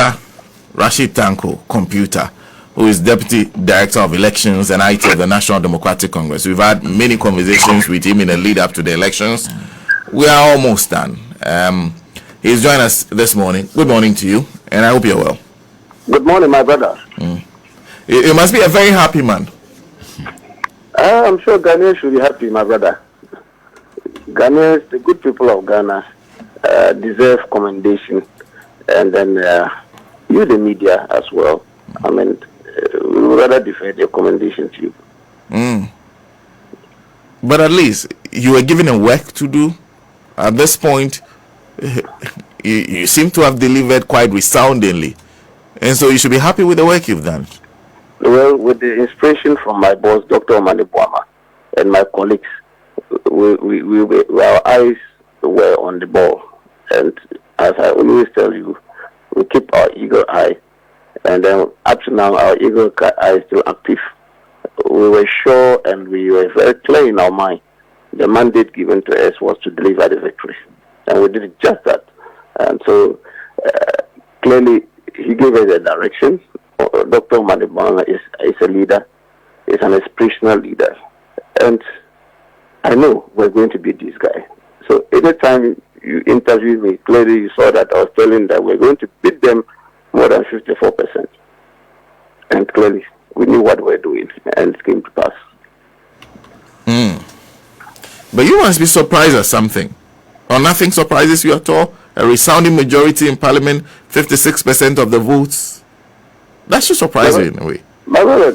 Mr. Rashid Tanko, Computer, who is Deputy Director of Elections and IT of the National Democratic Congress. We've had many conversations with him in the lead up to the elections. We are almost done. He's joined us this morning. Good morning to you, and I hope you're well. Good morning, my brother. You must be a very happy man. I'm sure Ghanaians should be happy, my brother. Ghanaians, the good people of Ghana, deserve commendation, and then you, the media, as well. I mean, we would rather defer your commendation to you. But at least you were given a work to do. At this point, you seem to have delivered quite resoundingly, and so you should be happy with the work you've done. Well, with the inspiration from my boss, Dr. Omani Boama, and my colleagues, our eyes were on the ball. And as I always tell you, we keep our eagle eye. And then up to now, our eagle eye is still active. We were sure and we were very clear in our mind. The mandate given to us was to deliver the victory. And we did just that. And so, clearly, he gave us a direction. Dr. Manibana is a leader, is an inspirational leader. And I know we're going to beat this guy. So anytime you interviewed me, clearly you saw that I was telling that we're going to beat them more than 54%. And clearly we knew what we're doing, and it came to pass. But you must be surprised at something. Or nothing surprises you at all? A resounding majority in Parliament, 56% of the votes. That should surprise you in a way. My brother,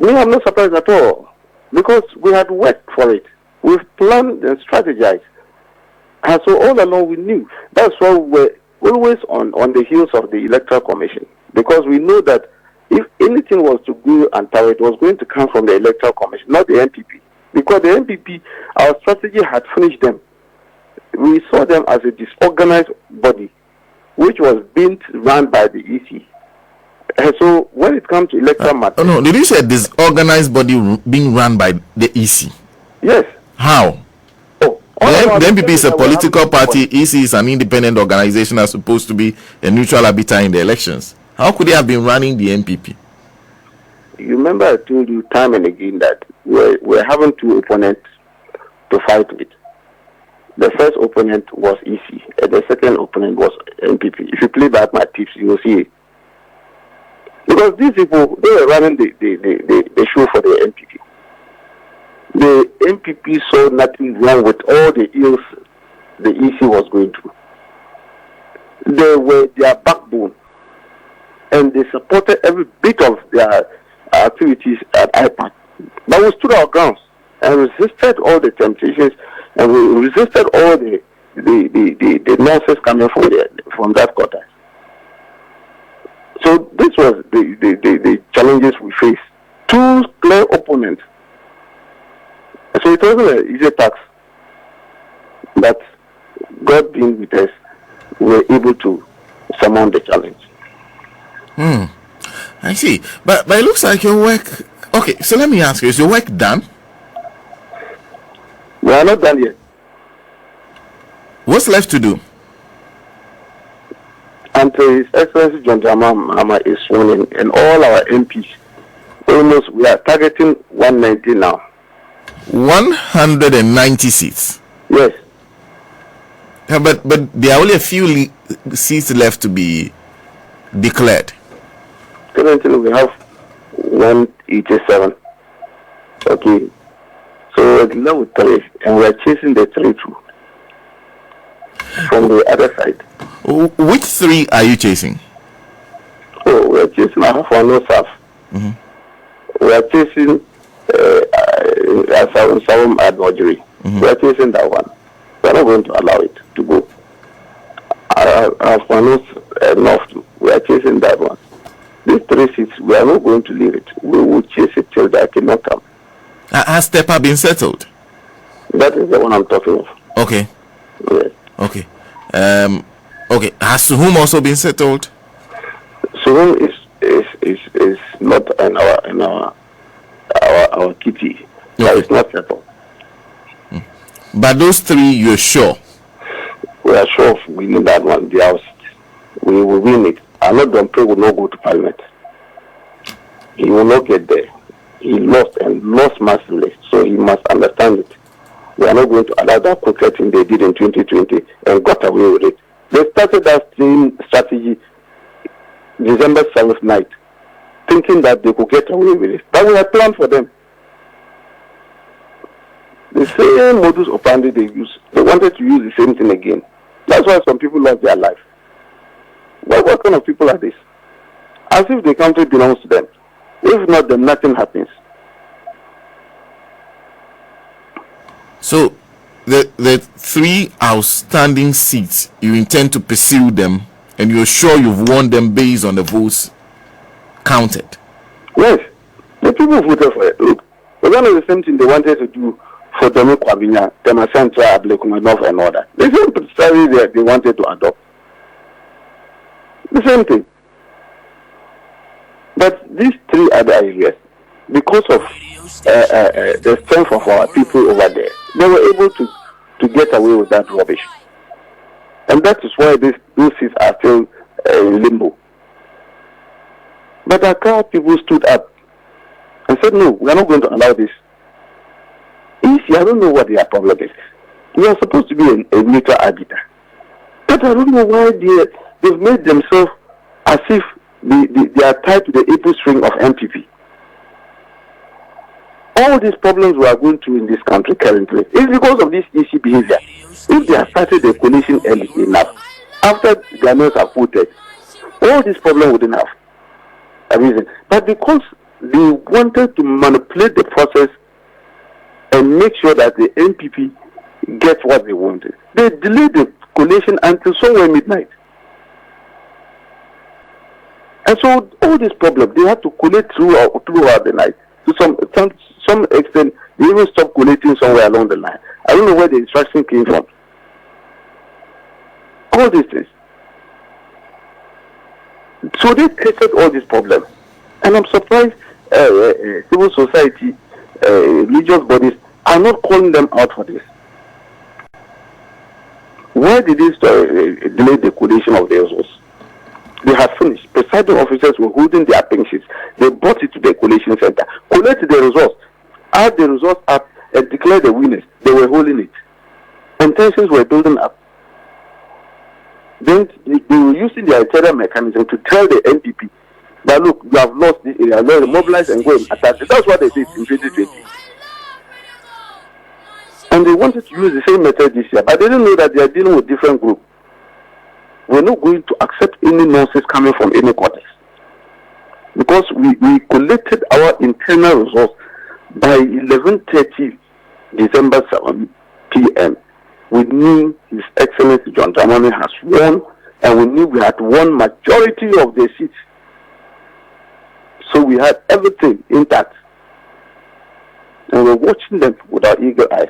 me, I'm not surprised at all. Because we had worked for it. We've planned and strategized. And so all along we knew. That's why we're always on the heels of the Electoral Commission. Because we know that if anything was to go untowards, it was going to come from the Electoral Commission, not the NPP. Because the NPP, our strategy had finished them. We saw them as a disorganized body, which was being run by the EC. And so when it comes to electoral matters... no, did you say disorganized body being run by the EC? Yes. How? The NPP is a political party. EC is an independent organization as supposed to be a neutral arbiter in the elections. How could they have been running the NPP? You remember I told you time and again that we're having two opponents to fight with. The first opponent was EC, and the second opponent was NPP. If you play back my tips, you will see it. Because these people, they were running the show for the NPP. The NPP saw nothing wrong with all the ills the EC was going through. They were their backbone, and they supported every bit of their activities at IPAC. But we stood our grounds and resisted all the temptations, and we resisted all the nonsense coming from that quarter. So this was the challenges we faced. Two clear opponents. So it wasn't an easy task. But God being with us, we were able to surmount the challenge. I see. But it looks like your work... Okay, so let me ask you, is your work done? We are not done yet. What's left to do? Until His Excellency John Dramani is sworn in, and all our MPs, almost we are targeting 190 now. 190 seats. Yes. Yeah, but there are only a few seats left to be declared. Currently we have 187. Okay. So it's level 3, and we are chasing the 3 too. From the other side. Which 3 are you chasing? Oh, we are chasing Afenyo South. We are chasing Southern Advisory. We are chasing that one. We are not going to allow it to go. Afenyo North, we are chasing that one. These 3 seats, we are not going to leave it. We will chase it till that cannot come. Has Tepa been settled? That is the one I'm talking of. Okay. Yes. Okay. Okay. Has Suhum also been settled? Suhum is not in our kitty. Okay. It's not settled. But those 3, you're sure? We are sure of winning that one. We will win it. Arnold Domprey will not go to Parliament. He will not get there. He lost and lost massively. So he must understand it. We are not going to allow that coquetting they did in 2020 and got away with it. They started that same strategy December 7th night, thinking that they could get away with it. But we had planned for them. The same modus operandi they used, they wanted to use the same thing again. That's why some people lost their life. What kind of people are these? As if the country belongs to them. If not, then nothing happens. So, the 3 outstanding seats, you intend to pursue them, and you're sure you've won them based on the votes counted? Yes. The people voted for it. Look, it's one of the same thing they wanted to do for Demi Kwabinya, Temasentra, Ablekumanov, and all that. The same strategy they wanted to adopt. The same thing. But these 3 other areas, because of the strength of our people over there, they were able to get away with that rubbish. And that is why those seats are still in limbo. But Accra people stood up and said, no, we are not going to allow this. Easy, I don't know what their problem is. We are supposed to be a neutral arbiter. But I don't know why they've made themselves as if they are tied to the apple string of MPP. All these problems we are going through in this country currently is because of this easy behavior. If they have started the coalition early enough, after Ghanaians have voted, all these problems wouldn't have arisen. But because they wanted to manipulate the process and make sure that the NPP gets what they wanted, they delayed the coalition until somewhere midnight. And so all these problems, they had to collate throughout the night. To some extent, they even stopped collating somewhere along the line. I don't know where the instruction came from. All these things. So they created all these problems. And I'm surprised civil society, religious bodies are not calling them out for this. Why did they delay the collation of the results? They had finished. Presiding officers were holding their pink sheets. They brought it to the collation center, collected the results, add the results up, and declare the winners. They were holding it. And tensions were building up. Then they were using their internal mechanism to tell the NDP that, look, you have lost this area. Let them mobilize and go and attack it. That's what they did in 2020. And they wanted to use the same method this year, but they didn't know that they are dealing with different groups. We're not going to accept any nonsense coming from any quarters. Because we collected our internal results by 11:30 December 7 p.m. We knew His Excellency John Dramani has won, and we knew we had won majority of the seats. So we had everything intact. And we're watching them with our eagle eyes,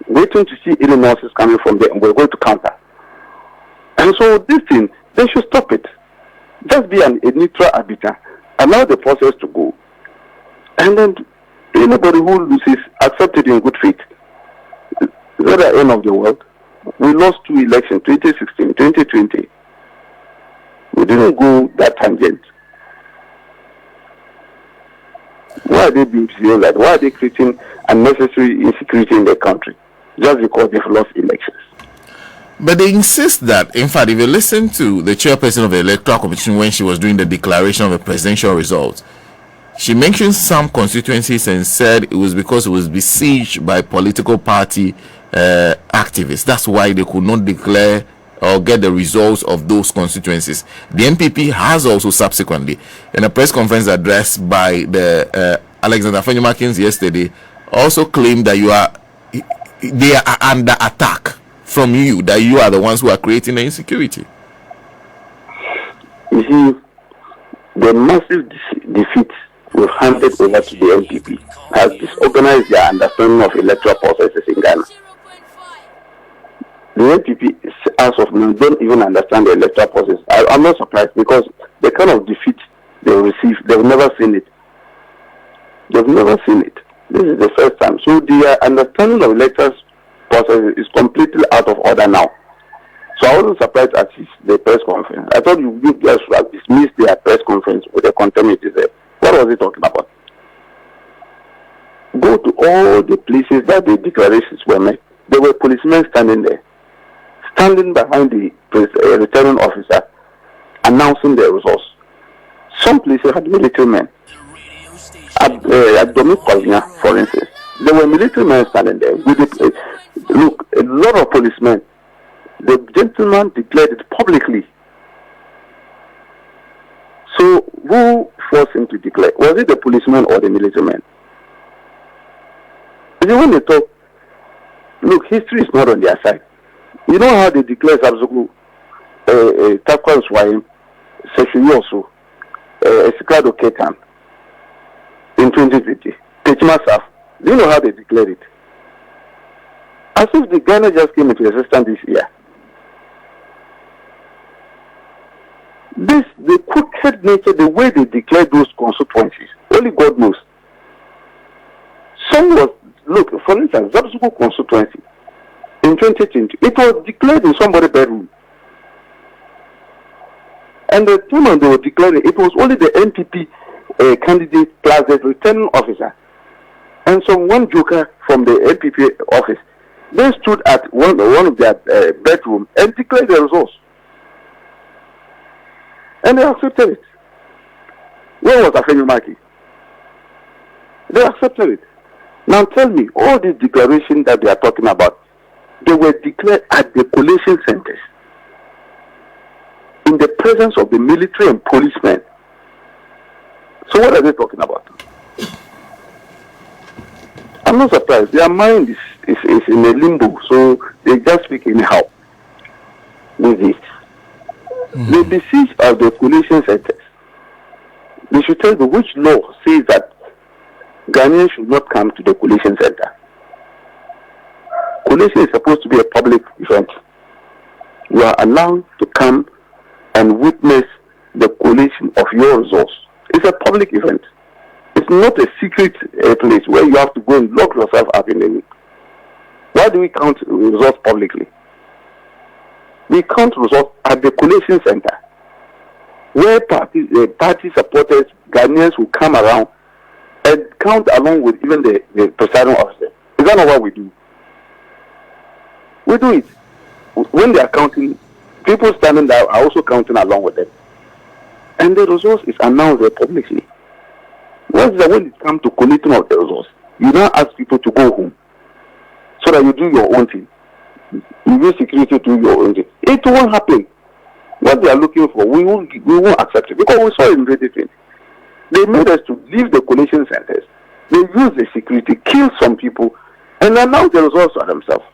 waiting to see any nonsense coming from there, and we're going to counter. And so this thing, they should stop it. Just be a neutral arbiter. Allow the process to go. And then anybody who loses, accept it in good faith. It's not the end of the world. We lost 2 elections, 2016, 2020. We didn't go that tangent. Why are they being serious? Why are they creating unnecessary insecurity in the country? Just because they've lost elections. But they insist that, in fact, if you listen to the chairperson of the Electoral Commission when she was doing the declaration of the presidential results, she mentioned some constituencies and said it was because it was besieged by political party activists. That's why they could not declare or get the results of those constituencies. The NPP has also subsequently, in a press conference address by the Alexander Afenyo Markin yesterday, also claimed that they are under attack from you, that you are the ones who are creating the insecurity. You see, the massive defeat we've handed over to the NPP has disorganized their understanding of electoral processes in Ghana. The NPP, as of now, don't even understand the electoral process. I'm not surprised, because the kind of defeat they receive, they've never seen it. They've never seen it. This is the first time. So their understanding of electoral process is completely out of order now. So I wasn't surprised at the press conference. I thought you guys would have dismissed their press conference with a contempt there. What was he talking about? Go to all the places that the declarations were made. There were policemen standing there, standing behind the returning officer, announcing the results. Some places had military men. At Dominic Colina, for instance, there were military men standing there. Look, a lot of policemen. The gentleman declared it publicly. So who forced him to declare? Was it the policeman or the military man? When they talk, look, history is not on their side. You know how they declare Zabzuku, Takwan Swayim, Seshuyosu, Esikado Ketan in 2020. Techmasaf. Do you know how they declared it? As if the Ghana just came into existence this year. The crooked nature, the way they declared those constituencies, only God knows. Some was, look, for instance, Zabzuku constituency in 2020, it was declared in somebody's bedroom. And the time when they were declaring, it was only the NPP candidate plus the returning officer and one joker from the NPP office. They stood at one of their bedroom and declared the results. And they accepted it. Where was Afenyo Markin? They accepted it. Now tell me, all these declarations that they are talking about, they were declared at the collation centers in the presence of the military and policemen. So what are they talking about? I'm not surprised. Their mind is in a limbo, so they just speak anyhow with this. The besiege of the collation centers, they should tell me which law says that Ghanaians should not come to the collation center. Collation is supposed to be a public event. You are allowed to come and witness the collation of your results. It's a public event. It's not a secret place where you have to go and lock yourself up in the week. Why do we count results publicly? We count results at the collation center, where party supporters, Ghanaians will come around and count along with even the presiding officer. Is that not what we do? We do it. When they are counting, people standing there are also counting along with them. And the results is announced there publicly. When it comes to collecting of the results, you now ask people to go home so that you do your own thing. You use security to do your own thing. It won't happen. What they are looking for, we won't accept it, because we saw it in 2020. They made us to leave the collation centers. They used the security, killed some people, and announced the results to themselves.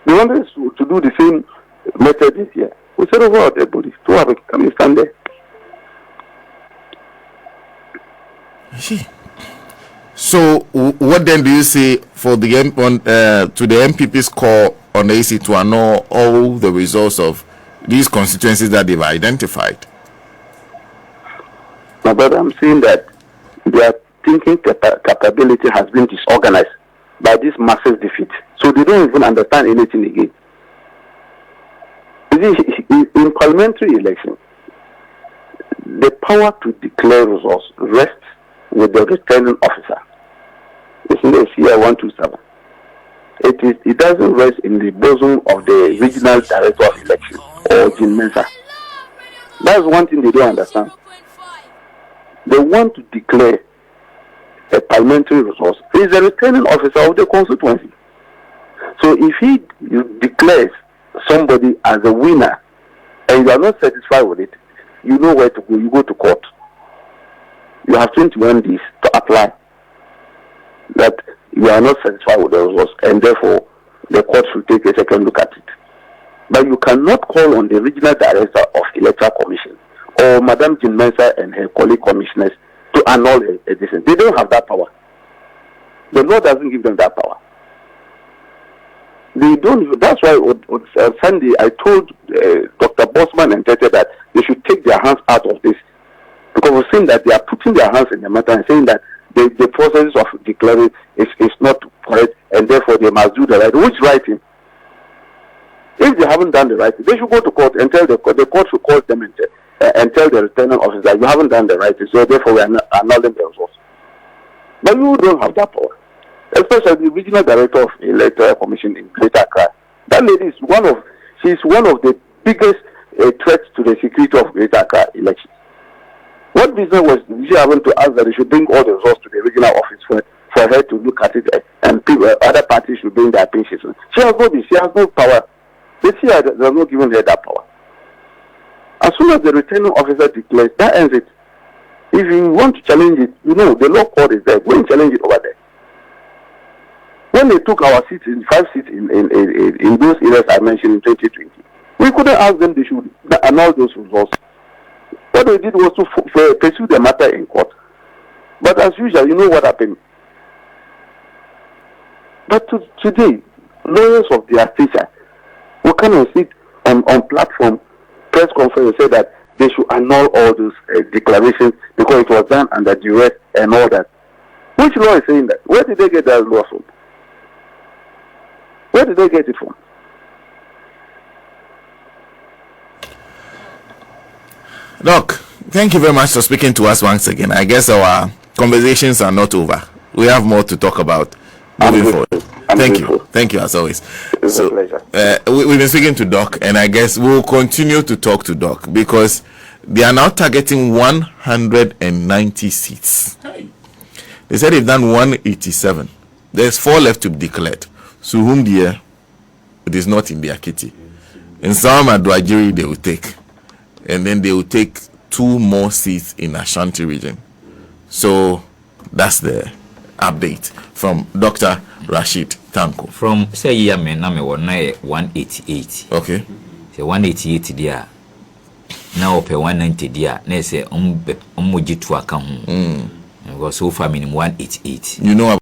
They wanted us to do the same method this year. We said, over out everybody, come and stand there. So, what then do you say for the to the MPP's call on the AC to annul all the results of these constituencies that they've identified? My brother, I'm saying that their thinking capability has been disorganized by this massive defeat. So they don't even understand anything again. In parliamentary elections, the power to declare results rests with the returning officer. It's in the CR 127. It doesn't rest in the bosom of the regional director of election or Jim Mensa. That's one thing they don't understand. They want to declare a parliamentary resource. He is the returning officer of the constituency. So if he declares somebody as a winner and you are not satisfied with it, you know where to go. You go to court. You have 21 days to apply that you are not satisfied with the results, and therefore the court should take a second look at it. But you cannot call on the regional director of electoral commission or Madam Jim Mensa and her colleague commissioners to annul a decision. They don't have that power. The law doesn't give them that power. They don't. That's why on Sunday I told Dr. Bosman and Tete that they should take their hands out of this, because we're saying that they are putting their hands in the matter and saying that the process of declaring is not correct, and therefore they must do the right. Which writing? If they haven't done the right thing, they should go to court and tell the court should call them and tell the returning officer that you haven't done the right thing, so therefore we are annulling the results. But you don't have that power. Especially the regional director of the Electoral Commission in Greater Accra. That lady is one of the biggest threats to the security of Greater Accra elections. What business was she having to ask that they should bring all the results to the regional office for her to look at it, and other parties should bring their pinches? She has no power. The CIA has not given her that power. As soon as the returning officer declares, that ends it. If you want to challenge it, the law court is there. Go and challenge it over there. When they took our seats, 5 seats in those areas I mentioned in 2020, we couldn't ask them they should annul those results. What they did was to pursue the matter in court. But as usual, you know what happened. But today, lawyers of their stature will come and sit on platform, press conference, and say that they should annul all those declarations because it was done under duress and all that. Which law is saying that? Where did they get that law from? Where did they get it from? Doc, thank you very much for speaking to us once again. I guess our conversations are not over. We have more to talk about moving forward. Thank you as always. It's a pleasure. We've been speaking to Doc, and I guess we'll continue to talk to Doc because they are now targeting 190 seats. They said they've done 187. There's 4 left to be declared. So whom it is not in their kitty. In some Adwajiri they will take, and then they will take 2 more seats in Ashanti region. So that's the update from Dr. Rashid Tanko. From say Yemen, I'm 188. Okay. Say 188 there. Now pay 190 there. They say umuji to account. Because so far minimum 188. You know about